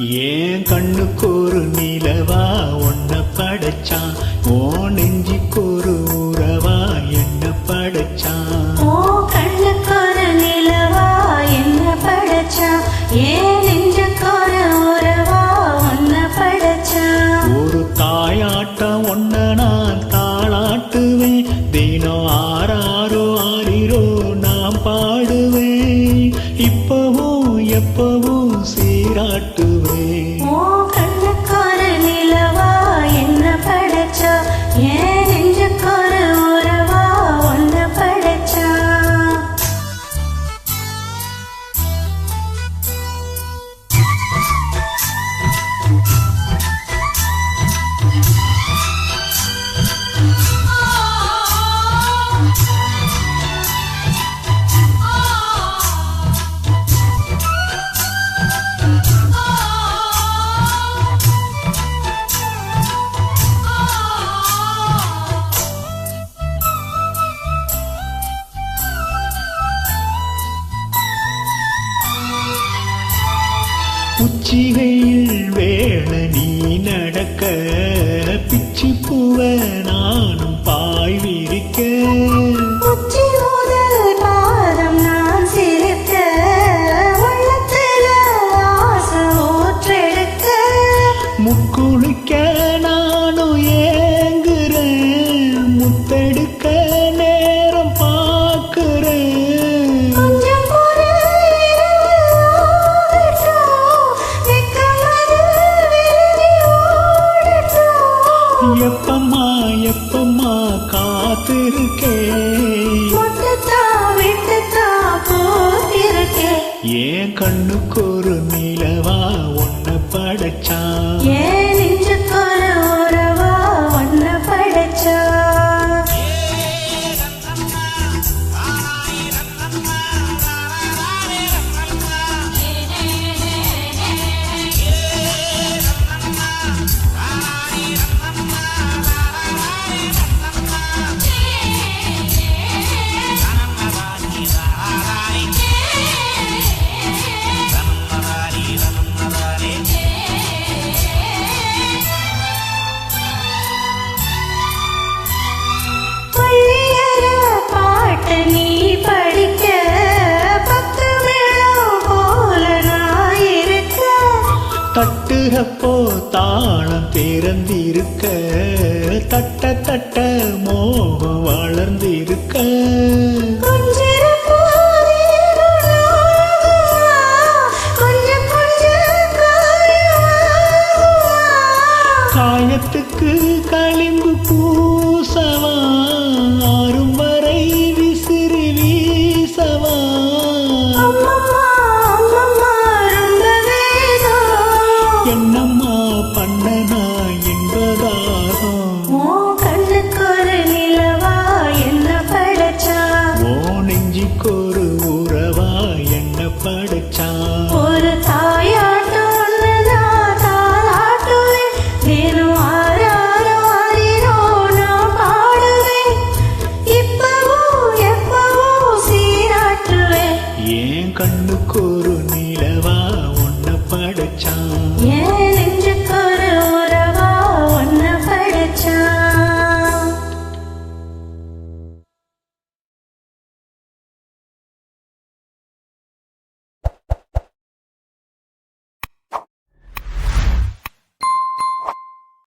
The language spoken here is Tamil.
ஏன் கண்ணுக்கு ஒரு நிலவா ஒன்ன படைச்சான், ஓ நெஞ்சுக்கு ஒரு உறவா என்ன படைச்சான். ஓ கண்ணுக்கு ஒரு நிலவா என்ன படைச்சான், ஏன் நெஞ்சுக்கு ஒரு உறவா ஒன்ன படைச்சான். ஒரு தாயாட்டம் ஒன்ன நான் தாளாட்டுவேன், தினம் ஆறாரோ ஆறிரோ நான் பாடுவேன், இப்பவும் எப்பவும் சீராட்டுவேன். ஓ கண்ணுக்கு ஒரு நிலவா என்ன படைச்சா, ஏன் நெஞ்சுக்கு ஒரு உறவா ஒன்ன படைச்சா. உச்சிகையில் வேள நீ நடக்க, பிச்சி பூவ நானும் பாய் விரிக்க, உச்சி முதல் பாதம் நான் சிரிக்க, உள்ளத்துல ஆசை ஊற்றெடுக்க, முக்குளிக்க நானும் ஏங்குறேன், முத்தெடுக்க நேரம் பார்க்கிறேன். கொஞ்சம் பொறு எப்பம்மா எப்பம்மா காத்திருக்கேன், ஏன் கண்ணுக்கு ஒரு நிலவா ஒன்ன படைச்சான். ஏன் நெஞ்சுக்கு ஒரு உறவா ஒன்ன படைச்சா. நீ படிக்க பத்து மேளம் போல நான் இருக்க, தட்டுறப்போ தாளம் திறந்திருக்க, தட்ட தட்ட